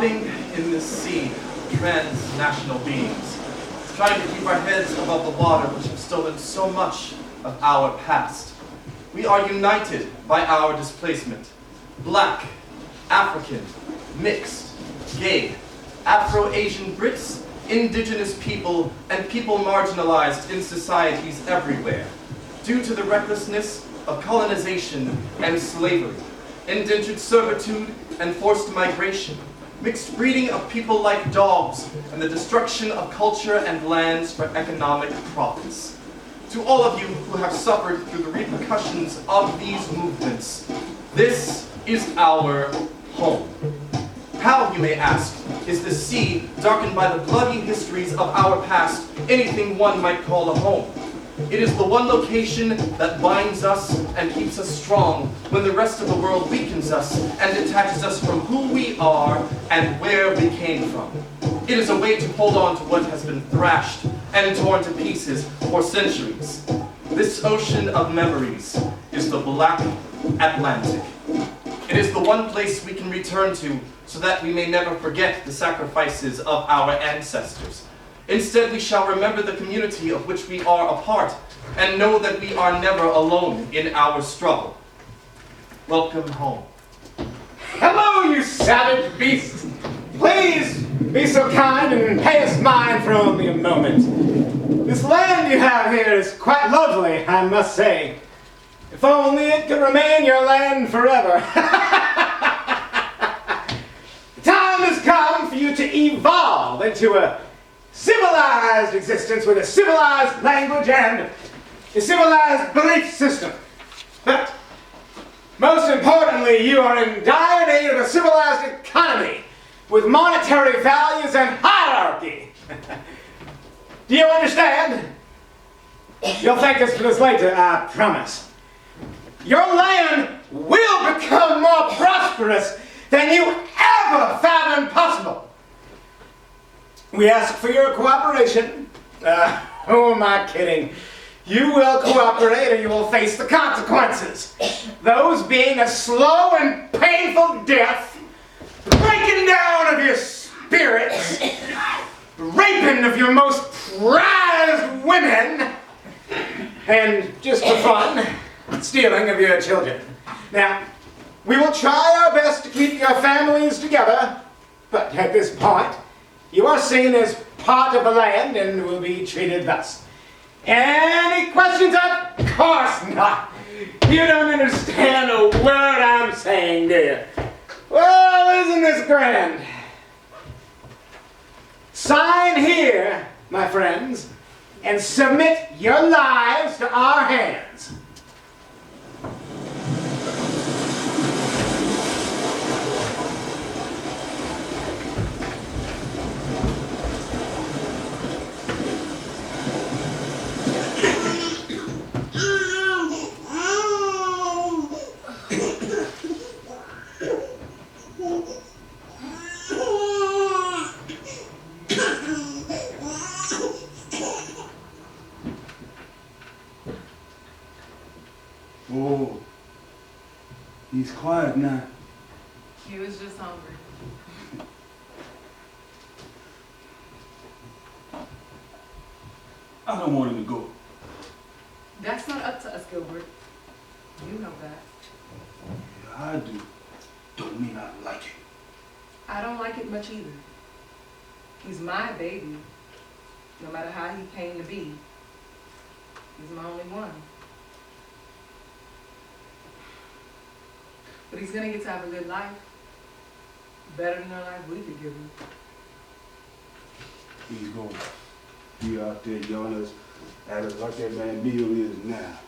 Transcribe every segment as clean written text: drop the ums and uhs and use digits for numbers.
floating in this sea of transnational beings, trying to keep our heads above the water which have stolen so much of our past. We are united by our displacement. Black, African, mixed, gay, Afro-Asian Brits, indigenous people, and people marginalized in societies everywhere, due to the recklessness of colonization and slavery, indentured servitude and forced migration, mixed breeding of people like dogs, and the destruction of culture and lands for economic profits. To all of you who have suffered through the repercussions of these movements, this is our home. How, you may ask, is the sea, darkened by the bloody histories of our past, anything one might call a home? It is the one location that binds us and keeps us strong when the rest of the world weakens us and detaches us from who we are and where we came from. It is a way to hold on to what has been thrashed and torn to pieces for centuries. This ocean of memories is the Black Atlantic. It is the one place we can return to so that we may never forget the sacrifices of our ancestors. Instead, we shall remember the community of which we are a part and know that we are never alone in our struggle. Welcome home. Hello, you savage beasts! Please be so kind and pay us mine for only a moment. This land you have here is quite lovely, I must say. If only it could remain your land forever. The time has come for you to evolve into a civilized existence with a civilized language and a civilized belief system. But most importantly, you are in dire need of a civilized economy with monetary values and hierarchy. Do you understand? You'll thank us for this later, I promise. Your land will become more prosperous than you ever fathomed possible. We ask for your cooperation. Who am I kidding? You will cooperate or you will face the consequences. Those being a slow and painful death, breaking down of your spirits, raping of your most prized women, and just for fun, stealing of your children. Now, we will try our best to keep your families together, but at this point, you are seen as part of the land and will be treated thus. Any questions? Of course not. You don't understand a word I'm saying, do you? Well, isn't this grand? Sign here, my friends, and submit your lives to our hands. Oh, he's quiet now. He was just hungry. I don't want him to go. That's not up to us, Gilbert. You know that. Yeah, I do. Don't mean I like it. I don't like it much either. He's my baby. No matter how he came to be, he's my only one. But he's gonna get to have a good life. Better than the life we could give him. He's going to be out there yelling at us like that man Neil is now.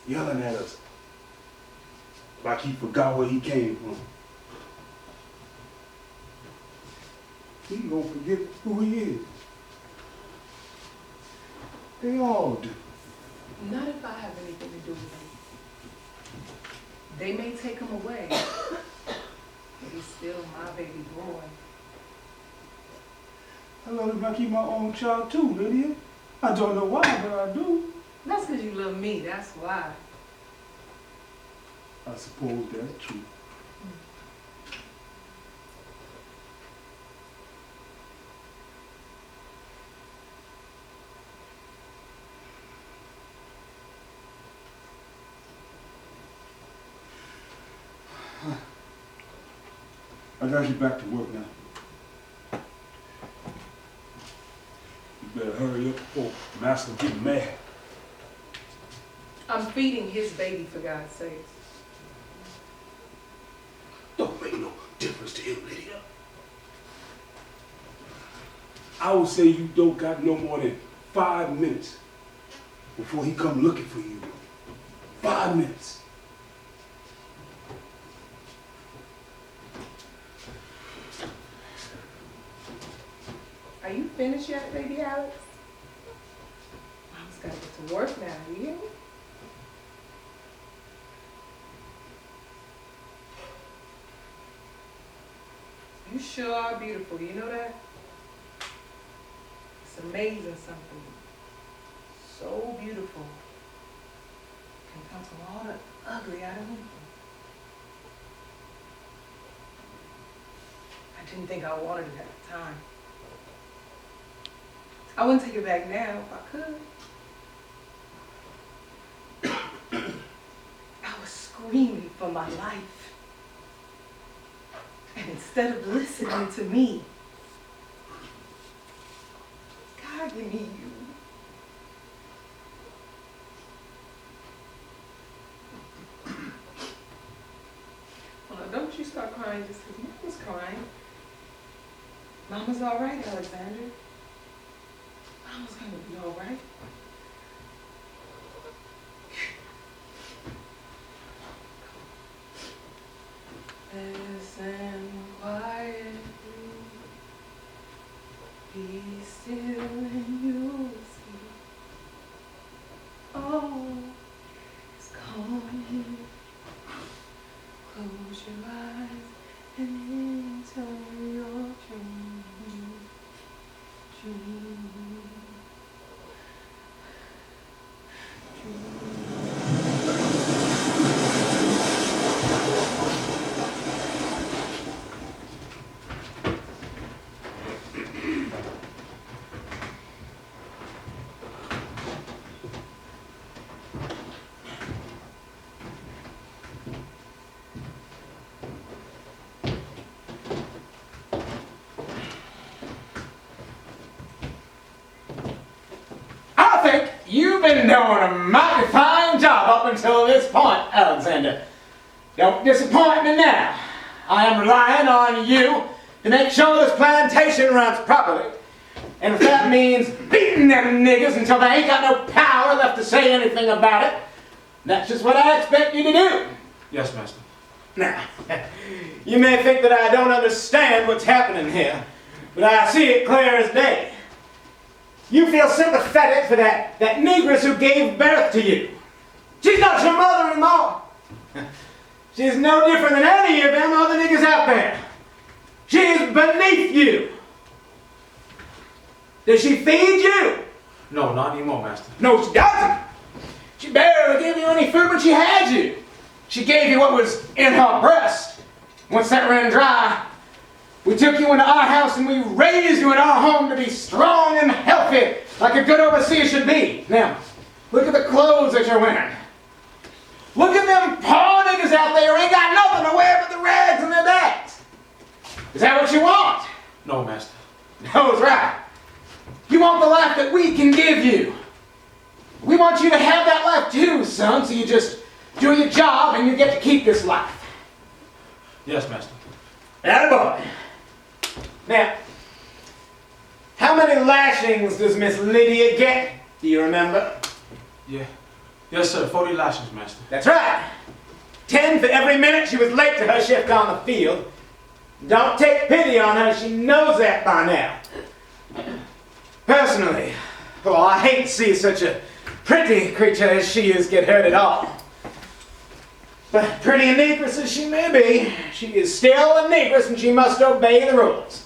Yelling at us like he forgot where he came from. He gonna forget who he is. They all do. Not if I have anything to do with him. They may take him away, but he's still my baby boy. I love him like he's my own child too, Lydia. I don't know why, but I do. That's because you love me, that's why. I suppose that's true. I gotta get back to work now. You better hurry up before Master get mad. I'm feeding his baby, for God's sakes. Don't make no difference to him, Lydia. I would say you don't got no more than 5 minutes before he come looking for you. 5 minutes. Are you finished yet, baby Alex? Mom's gotta get to work now, you hear me? You sure are beautiful, you know that? It's amazing something. So beautiful. Can come from all the ugly out of me. I didn't think I wanted it at the time. I wouldn't take it back now if I could. I was screaming for my life. And instead of listening to me, God, give me you. Well, don't you start crying just because Mama's crying. Mama's all right, Alexander. Mama's gonna be all right. Listen quietly, be still and you'll see. Oh, it's coming. Close your eyes and enter your dream. You've been doing a mighty fine job up until this point, Alexander. Don't disappoint me now. I am relying on you to make sure this plantation runs properly. And if that means beating them niggas until they ain't got no power left to say anything about it, that's just what I expect you to do. Yes, Master. Now, you may think that I don't understand what's happening here, but I see it clear as day. You feel sympathetic for that negress who gave birth to you. She's not your mother-in-law. She's no different than any of them other niggas out there. She is beneath you. Does she feed you? No, not anymore, Master. No, she doesn't. She barely gave you any food when she had you. She gave you what was in her breast. Once that ran dry, we took you into our house and we raised you in our home to be strong and healthy, like a good overseer should be. Now, look at the clothes that you're wearing. Look at them poor niggas out there who ain't got nothing to wear but the rags in their bags. Is that what you want? No, Master. No, it's right. You want the life that we can give you. We want you to have that life too, son, so you just do your job and you get to keep this life. Yes, Master. Attaboy. Now, how many lashings does Miss Lydia get? Do you remember? Yeah. Yes, sir. 40 lashings, Master. That's right. 10 for every minute she was late to her shift on the field. Don't take pity on her. She knows that by now. Personally, well, I hate to see such a pretty creature as she is get hurt at all. But pretty a negress as she may be, she is still a negress and she must obey the rules.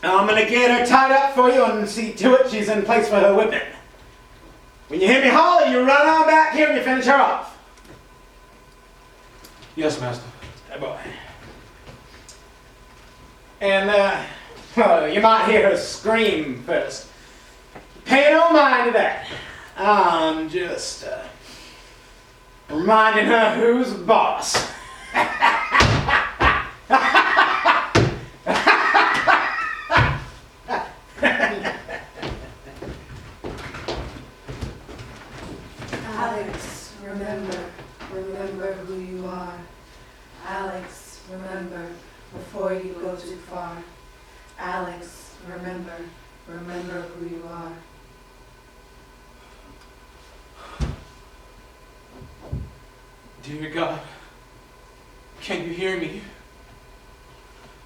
I'm going to get her tied up for you and see to it she's in place for her whipping. When you hear me holler, you run on back here and you finish her off. Yes, Master. Hey, boy. And, well, you might hear her scream first. Pay no mind to that. I'm just, reminding her who's boss. go too far. Alex, remember who you are. Dear God, can you hear me?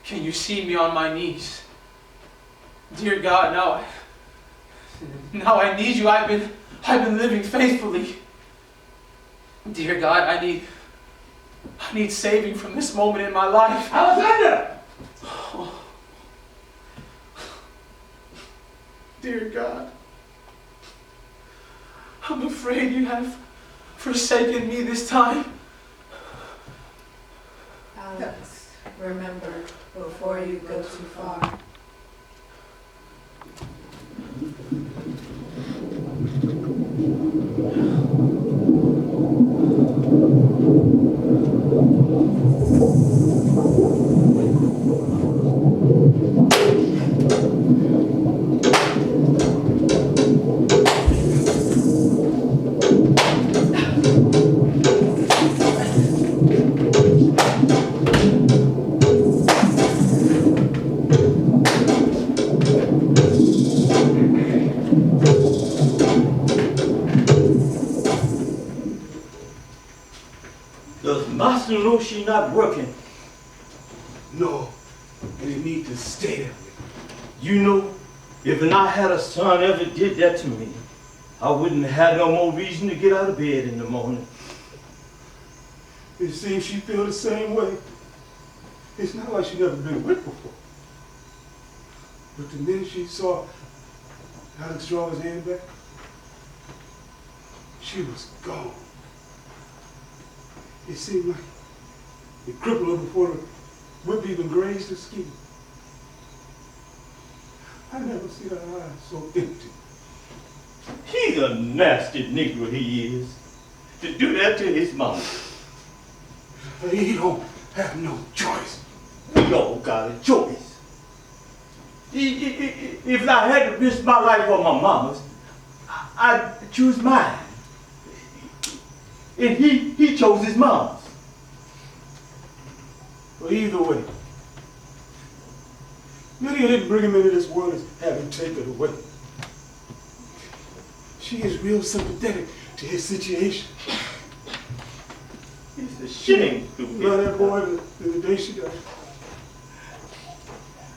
Can you see me on my knees? Dear God, now I need you. I've been living faithfully. Dear God, I need saving from this moment in my life. Alexander! Oh. Dear God, I'm afraid you have forsaken me this time. Alex, remember before you go too far. Does Master know she's not working? No, and it need to stay that way. You know, if I had a son ever did that to me, I wouldn't have no more reason to get out of bed in the morning. It seems she feel the same way. It's not like she never been whipped before. But the minute she saw Alex draw his hand back, she was gone. It seemed like it crippled her before the whip even grazed her skin. I never seen her eyes so empty. He's a nasty Negro, he is. To do that to his mama. He don't have no choice. We all got a choice. If I had to risk my life for my mama's, I'd choose mine. And he chose his mom's. But either way, Lydia didn't bring him into this world as having taken away. She is real sympathetic to his situation. It's a shame to Love that boy the day she died.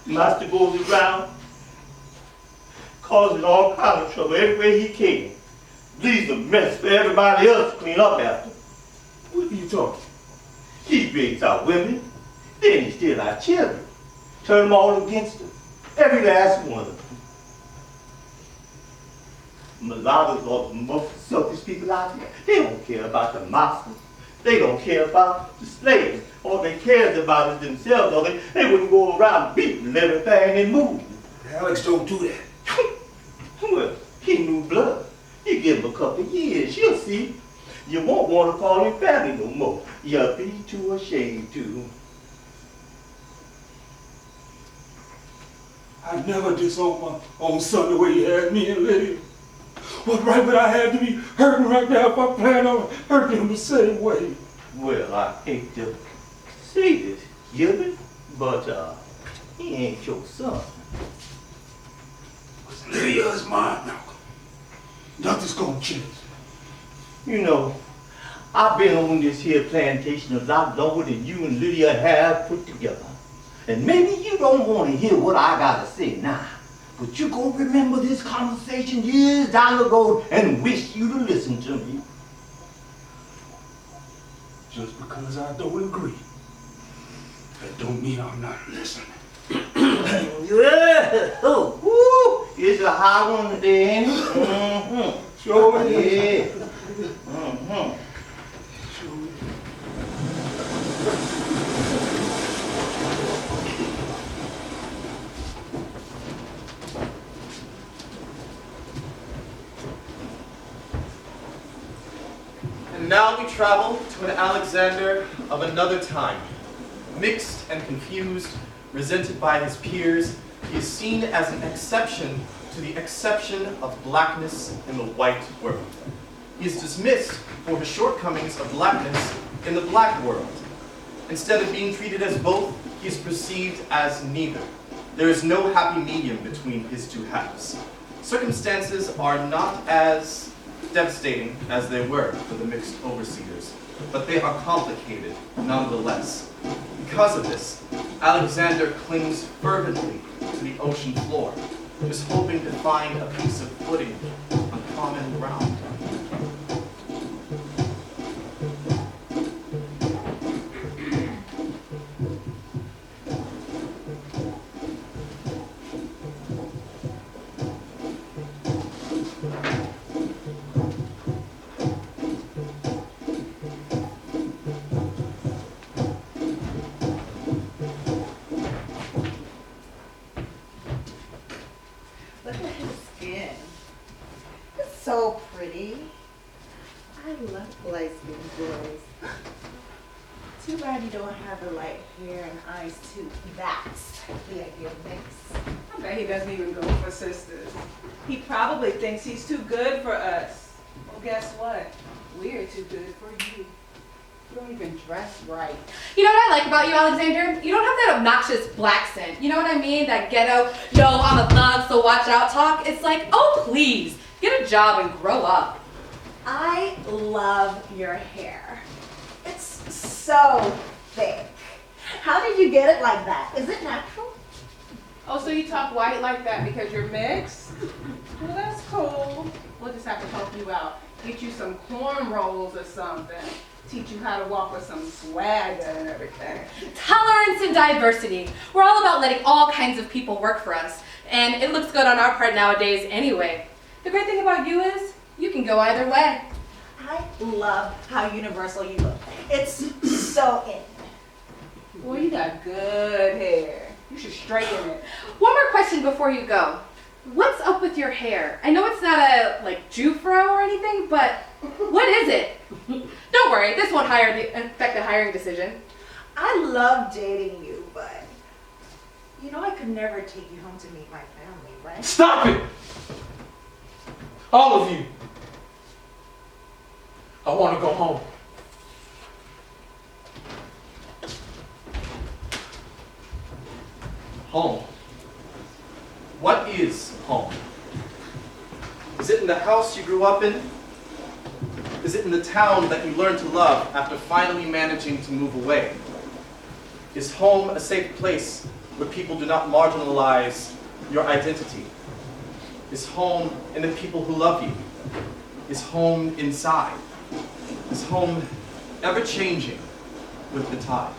Master goes around causing all kinds of trouble everywhere he can. Leaves a mess for everybody else to clean up after. What are you talking? He brings out women, then he steals our children. Turn them all against us. Every last one of them. Mulattoes are the most selfish people out there. They don't care about the masters. They don't care about the slaves. All they care about is themselves. Or they wouldn't go around beating everything and moving. Alex don't do that. Well, he knew blood. You give him a couple of years, you'll see. You won't want to call him family no more. You'll be too ashamed to. I never disowned my own son the way he had me and Lydia. What right would I have to be hurting right now if I plan on hurting him the same way? Well, I hate to say this, Gilbert, but he ain't your son. Because Lydia is mine now. Nothing's gonna change. You know, I've been on this here plantation a lot longer than you and Lydia have put together. And maybe you don't want to hear what I gotta say now. But you're gonna remember this conversation years down the road and wish you'd have listened to me. Just because I don't agree, that don't mean I'm not listening. Yeah, oh, woo, it's a hot one today, ain't it? Mm-hmm. Sure Yeah. is. Mm-hmm. Sure is. And now we travel to an Alexander of another time. Mixed and confused, resented by his peers, he is seen as an exception to the exception of blackness in the white world. He is dismissed for his shortcomings of blackness in the black world. Instead of being treated as both, he is perceived as neither. There is no happy medium between his two halves. Circumstances are not as devastating as they were for the mixed overseers, but they are complicated nonetheless. Because of this, Alexander clings fervently to the ocean floor, just hoping to find a piece of footing on common ground. Look at his skin. It's so pretty. I love light-skinned boys. Too bad you don't have the light hair and eyes too. That's the ideal mix. I bet he doesn't even go for sisters. He probably thinks he's too good for us. Well, guess what? We're too good for you. You don't even dress right. You know what I like about you, Alexander? You don't have that obnoxious black scent. You know what I mean? That ghetto, yo, I'm a thug, so watch out talk. It's like, oh, please, get a job and grow up. I love your hair. It's so thick. How did you get it like that? Is it natural? Oh, so you talk white like that because you're mixed? Well, that's cool. We'll just have to help you out. Get you some cornrows or something. Teach you how to walk with some swagger and everything. Tolerance and diversity. We're all about letting all kinds of people work for us. And it looks good on our part nowadays anyway. The great thing about you is, you can go either way. I love how universal you look. It's so in. Boy, you got good hair. You should straighten it. One more question before you go. What's up with your hair? I know it's not a, like, Jufro or anything, but what is it? Don't worry, this won't affect the hiring decision. I love dating you, but you know I could never take you home to meet my family, right? Stop it! All of you. I want to go home. Home. What is home? Is it in the house you grew up in? Is it in the town that you learned to love after finally managing to move away? Is home a safe place where people do not marginalize your identity? Is home in the people who love you? Is home inside? Is home ever changing with the tide?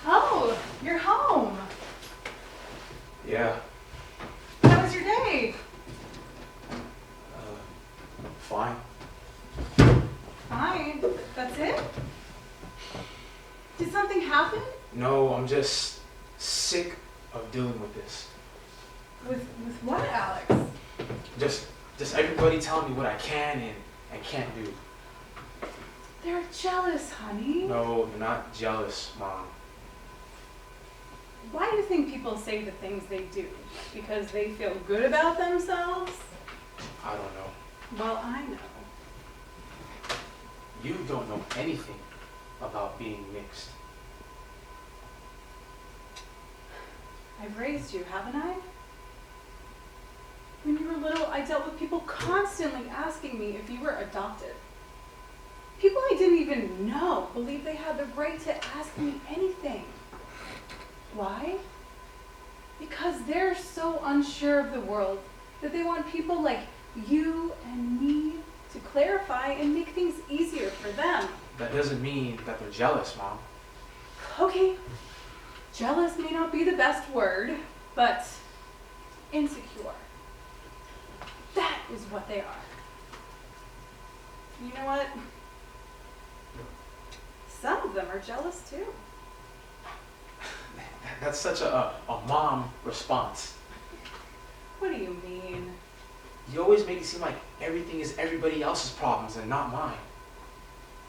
Oh, you're home. Yeah, How was your day? fine. Fine. That's it? Did something happen? No, I'm just sick of dealing with this. With what, Alex? Just everybody telling me what I can and can't do. They're jealous, honey. No, you're not jealous, Mom. Why do you think people say the things they do? Because they feel good about themselves? I don't know. Well, I know. You don't know anything about being mixed. I've raised you, haven't I? When you were little, I dealt with people constantly asking me if you were adopted. People I didn't even know believed they had the right to ask me anything. Why? Because they're so unsure of the world that they want people like you and me to clarify and make things easier for them. That doesn't mean that they're jealous, Mom. Okay, jealous may not be the best word, but insecure. That is what they are. You know what? Some of them are jealous too. That's such a mom response. What do you mean? You always make it seem like everything is everybody else's problems and not mine.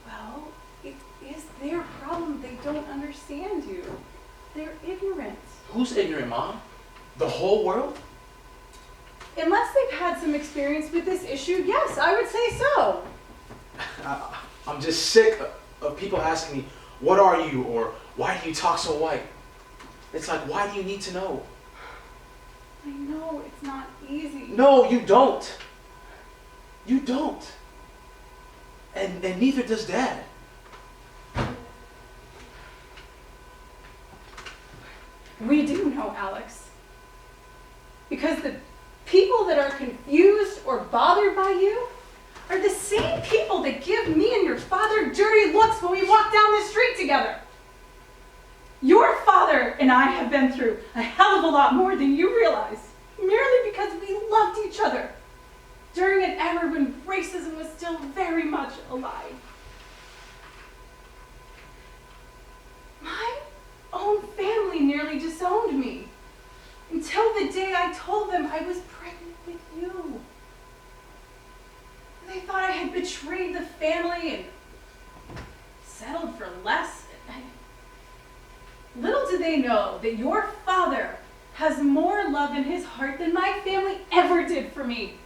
Well, it is their problem. They don't understand you. They're ignorant. Who's ignorant, Mom? The whole world? Unless they've had some experience with this issue, yes, I would say so. I'm just sick of people asking me, what are you? Or why do you talk so white? It's like, why do you need to know? I know it's not easy. No, you don't. You don't. And neither does Dad. We do know, Alex. Because the people that are confused or bothered by you are the same people that give me and your father dirty looks when we walk down the street together. Your father and I have been through a hell of a lot more than you realize, merely because we loved each other during an era when racism was still very much alive. My own family nearly disowned me until the day I told them I was pregnant with you. They thought I had betrayed the family and settled for less. Little did they know that your father has more love in his heart than my family ever did for me.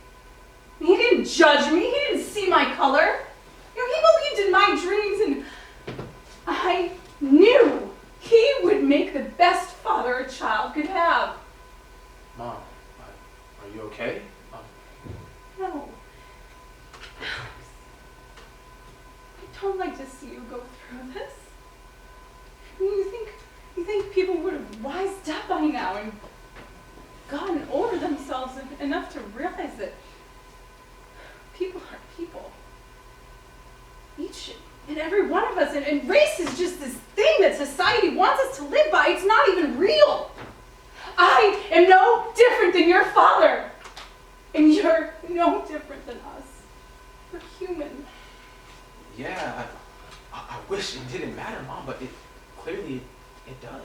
He didn't judge me. He didn't see my color. You know, he believed in my dreams, and I knew he would make the best father a child could have. Mom, are you okay? No. Alex, I don't like to see you go through this. I mean, you think people would have wised up by now and gotten over themselves enough to realize that people are people. Each and every one of us, and race is just this thing that society wants us to live by. It's not even real. I am no different than your father, and you're no different than us. We're human. Yeah, I wish it didn't matter, Mom, but clearly it does.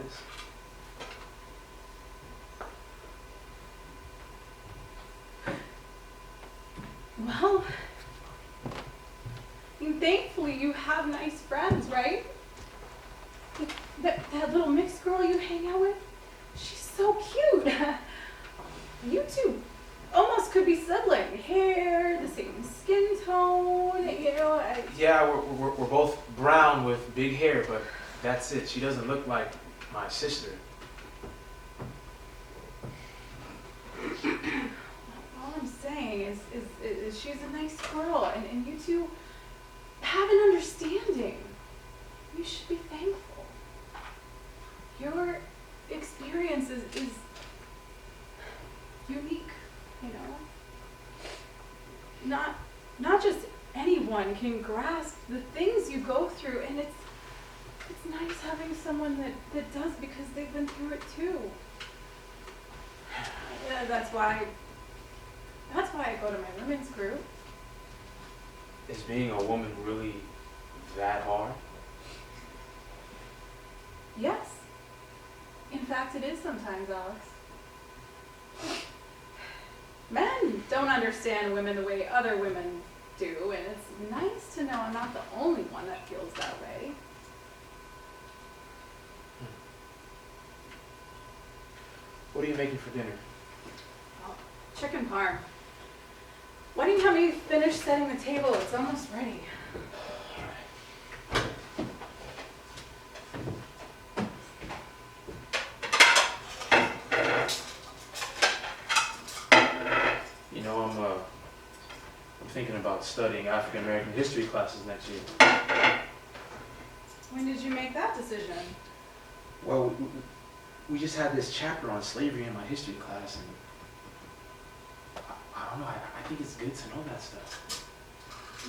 Well, I mean, thankfully you have nice friends, right? That little mixed girl you hang out with, she's so cute. You two almost could be sibling. Hair, the same skin tone, you know. Yeah, we're both brown with big hair, but that's it. She doesn't look like my sister. All I'm saying is she's a nice girl, and you two have an understanding. You should be thankful. Your experience is unique, you know. Not just anyone can grasp the things you go through, and it's nice having someone that does, because they've been through it too. Yeah, that's why I go to my women's group. Is being a woman really that hard? Yes. In fact, it is sometimes, Alex. Men don't understand women the way other women do, and it's nice to know I'm not the only one that feels that way. What are you making for dinner? Chicken parm. Why don't you help me finish setting the table? It's almost ready. You know, I'm thinking about studying African American history classes next year. When did you make that decision? Well, we just had this chapter on slavery in my history class, and I don't know, I think it's good to know that stuff.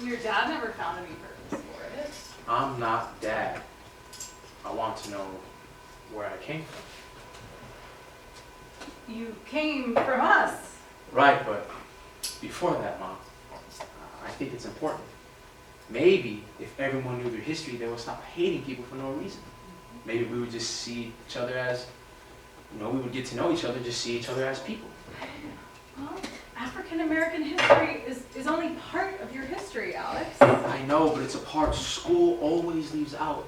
Your dad never found any purpose for it. I'm not Dad. I want to know where I came from. You came from us. Right, but before that, Mom, I think it's important. Maybe if everyone knew their history, they would stop hating people for no reason. Maybe we would just see each other as, we would get to know each other, just see each other as people. American history is only part of your history, Alex. I know, but it's a part school always leaves out.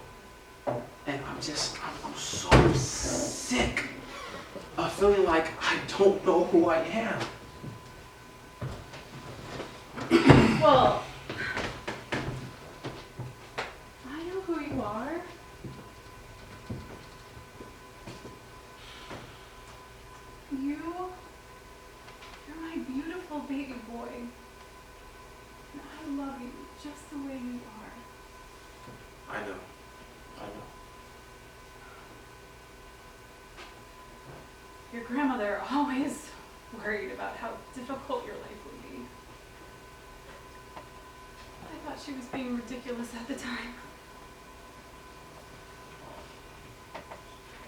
And I'm so sick of feeling like I don't know who I am. Well, I know who you are. You're my beautiful baby boy. And I love you just the way you are. I know. Your grandmother always worried about how difficult your life would be. I thought she was being ridiculous at the time.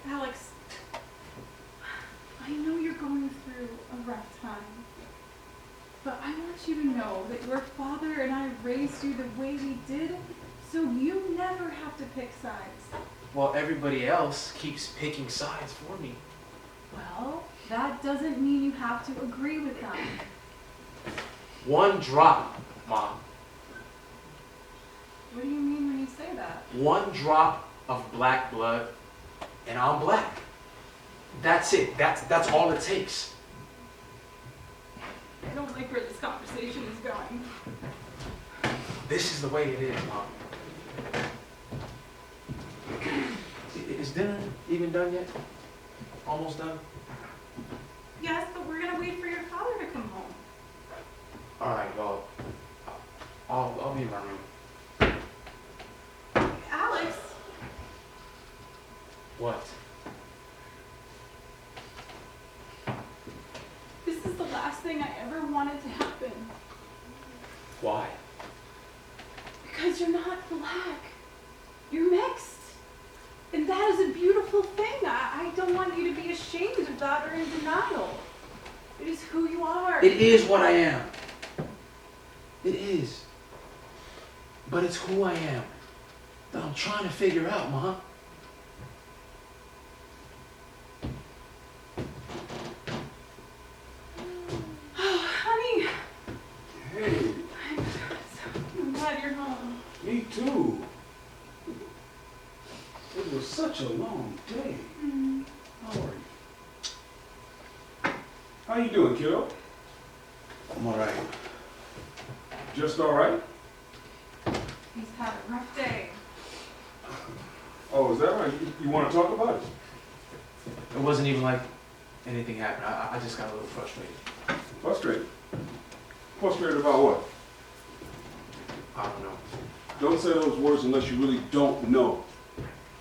Alex, I know you're going through a rough time, but I want you to know that your father and I raised you the way we did, so you never have to pick sides. Well, everybody else keeps picking sides for me. Well, that doesn't mean you have to agree with them. One drop, Mom. What do you mean when you say that? One drop of black blood, and I'm black. That's it. That's all it takes. I don't like where this conversation is going. This is the way it is, Mom. Is dinner even done yet? Almost done? Yes, but we're gonna wait for your father to come home. All right, well, I'll be in my room. Alex, What? this is the last thing I ever wanted to happen. Why? Because you're not black. You're mixed. And that is a beautiful thing. I don't want you to be ashamed of that or in denial. It is who you are. It is what I am. It is. But it's who I am that I'm trying to figure out, Mom. Oh, honey. Hey, I'm glad you're home. me too. It was such a long day. How are you? How you doing, kiddo? I'm all right. Just all right? He's had a rough day. Oh, is that right? You want to talk about it? It wasn't even like anything happened. I just got a little frustrated. Frustrated? Frustrated about what? I don't know. Don't say those words unless you really don't know,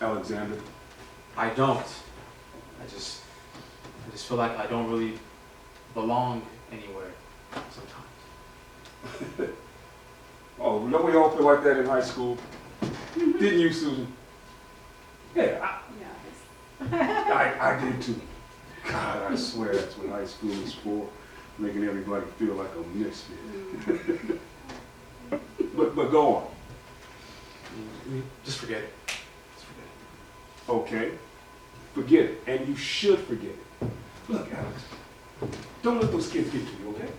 Alexander. I don't. I just feel like I don't really belong anywhere sometimes. Oh, don't we all feel like that in high school? Didn't you, Susan? Yeah, Yeah. I did too. God, I swear that's what high school is for, making everybody feel like a misfit. But go on. Just forget it. Just forget it. Okay, forget it, and you should forget it. Look, Alex, don't let those kids get to you, okay?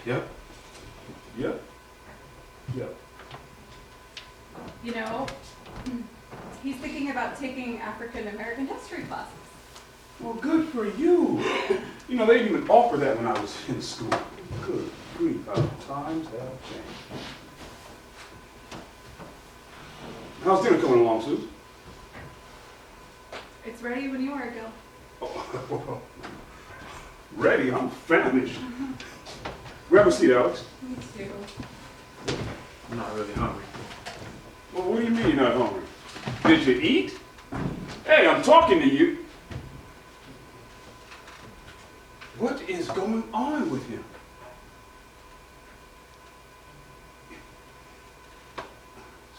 Yep. Yep. Yep. You know, he's thinking about taking African American history classes. Well, good for you. You know, they didn't even offer that when I was in school. Good grief, how times have changed. How's dinner coming along, Susan? It's ready when you are, Gil. Oh, ready? I'm famished. Grab a seat, Alex. Me too. I'm not really hungry. Well, what do you mean you're not hungry? Did you eat? Hey, I'm talking to you. What is going on with him?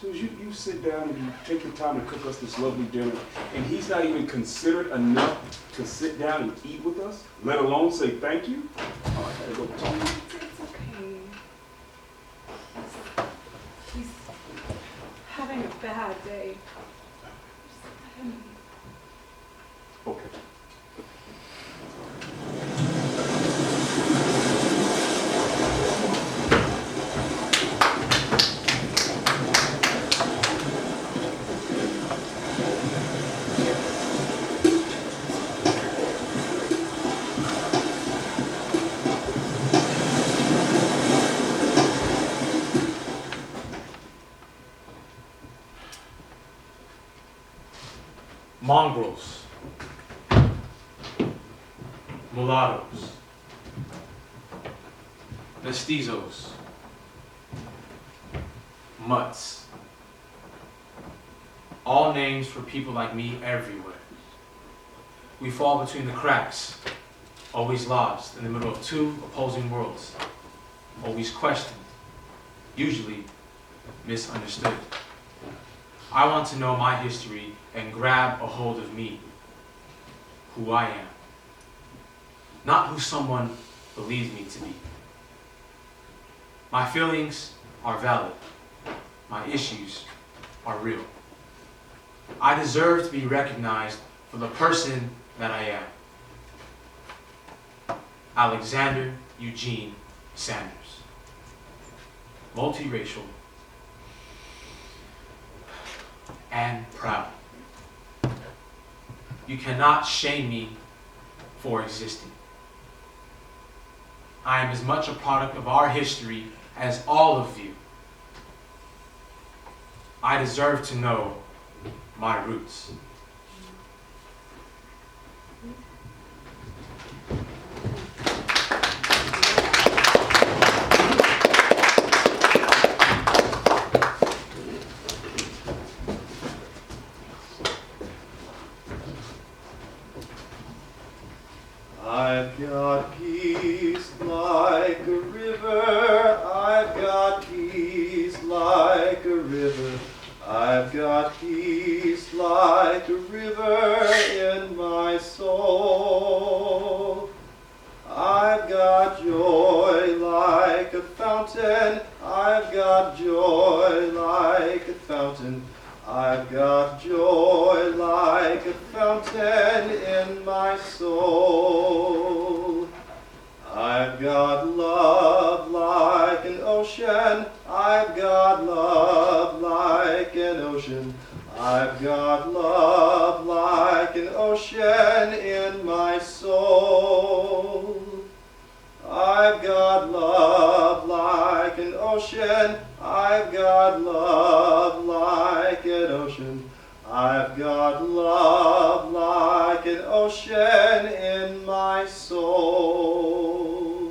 So as you sit down and you take the time to cook us this lovely dinner, and he's not even considerate enough to sit down and eat with us, let alone say thank you? Oh, I gotta go talk to him. It's okay. He's having a bad day. Just let him eat. Okay. mongrels, mulattoes, mestizos, mutts. All names for people like me everywhere. We fall between the cracks, always lost in the middle of two opposing worlds, always questioned, usually misunderstood. I want to know my history and grab a hold of me, who I am, not who someone believes me to be. My feelings are valid. My issues are real. I deserve to be recognized for the person that I am. Alexander Eugene Sanders. Multiracial and proud. You cannot shame me for existing. I am as much a product of our history as all of you. I deserve to know my roots. I've got peace like a river. I've got peace like a river. I've got peace like a river in my soul. I've got joy like a fountain. I've got joy like a fountain. I've got joy like a fountain in my soul. I've got love like an ocean. I've got love like an ocean. I've got love like an ocean in my soul. I've got love like an ocean. I've got love like an ocean. I've got love like an ocean in my soul.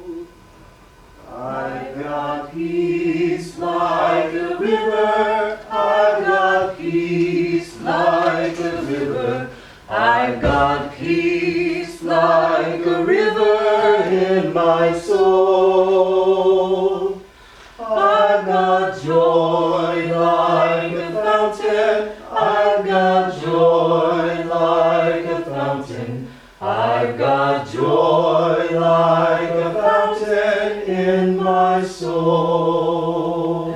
I've got peace like a river. I've got peace like a river. I've got peace like a river in my soul. I've got joy like a fountain. I've got joy like a fountain. I've got joy like a fountain in my soul.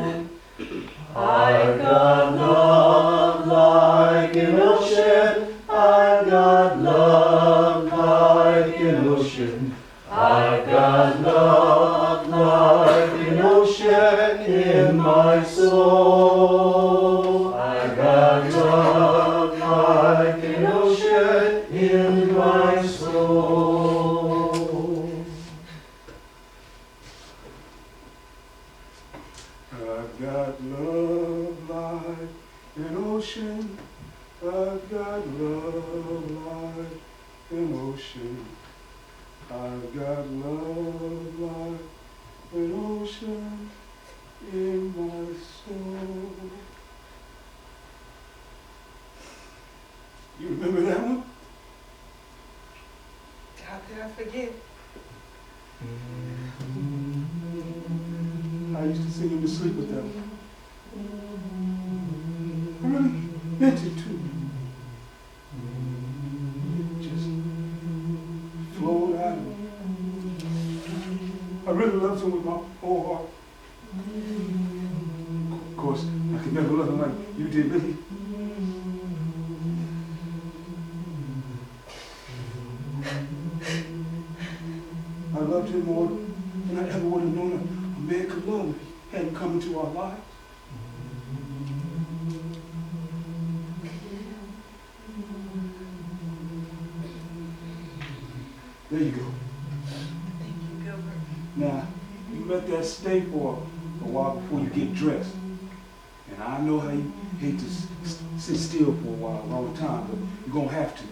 I've got love like an ocean. I've got love like an ocean. I've got love like an ocean in my soul. I've got love like an ocean in my soul. I've got love like an ocean. I've got love like an ocean. I've got love like an ocean in my soul. You remember that one? How could I forget? I used to sing him to sleep with them. I really meant it too. It just flowed out of me. I really loved him with my whole heart. Of course, I could never love him like you did, Billy. I loved him more than I ever would have known a man could love if he hadn't come into our lives. There you go. Thank you, Gilbert. Now, you let that stay for a while before you get dressed. And I know how you hate to sit still for a while, a long time, but you're gonna have to.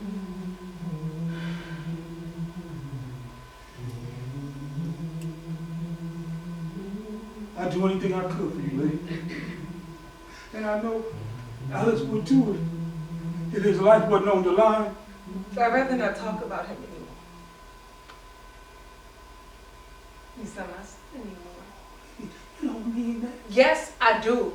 I'd do anything I could for you, lady. And I know Alice would too if his life wasn't on the line. I'd rather not talk about him anymore. He's not my son anymore. You don't mean that. Yes, I do.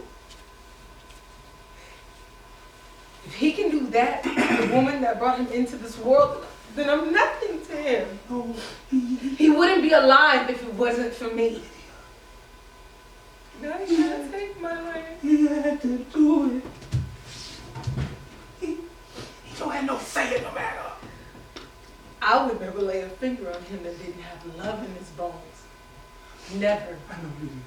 If he can do that to the woman that brought him into this world, then I'm nothing to him. Oh, He wouldn't be alive if it wasn't for me. Now he's trying to take my life. he had to do it. He don't have no say in the matter. I would never lay a finger on him that didn't have love in his bones. Never. I know you did.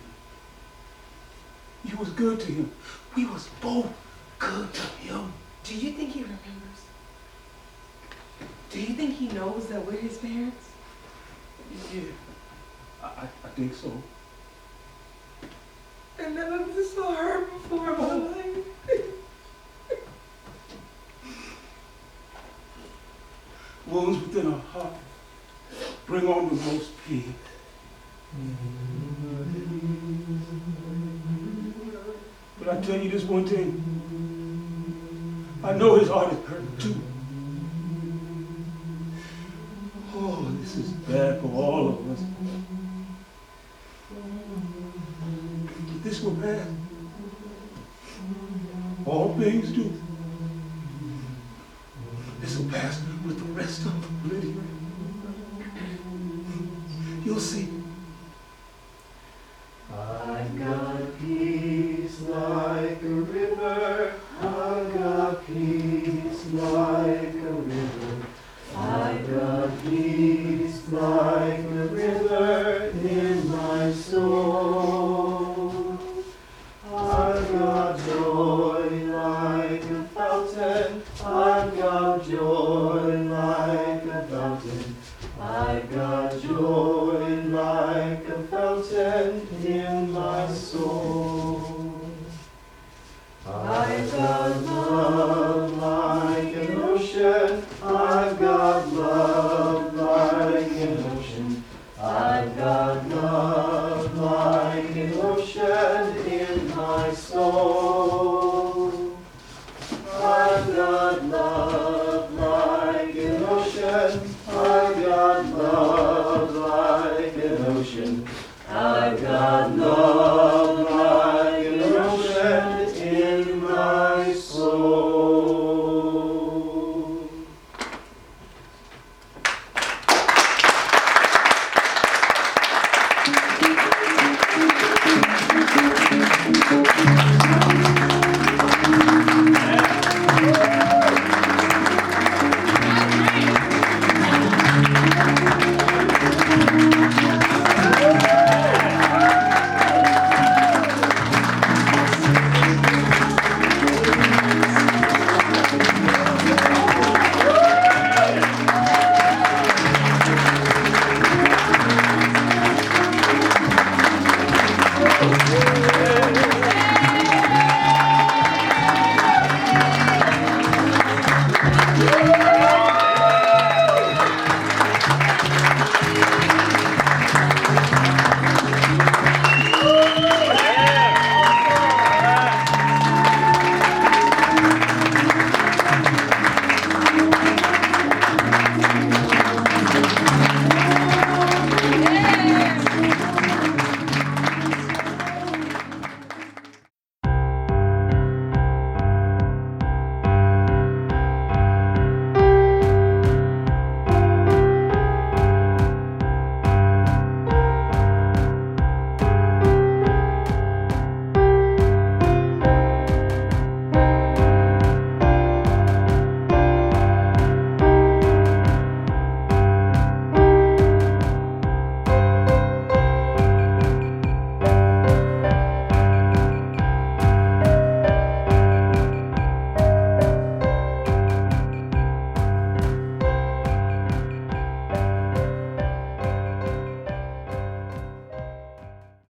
You was good to him. We was both good to him. Do you think he remembers? Do you think he knows that we're his parents? Yeah, I think so. And none of this saw her before in my life. Wounds within our heart bring on the most pain. But I tell you this one thing. I know his heart is hurting too. Oh, this is bad for all of us. If this will pass, all things do. This will pass with the rest of them, Lydia. You'll see. I've got peace like a river. I've got peace like a river. I've got peace like a river in my soul. I've got joy like a fountain. I've got joy like a fountain. I've got joy like a fountain in my soul. I've got love like an ocean. I've got love like an ocean. I've got love like an ocean in my soul. I've got love like an ocean. I've got love like an ocean. I've got love.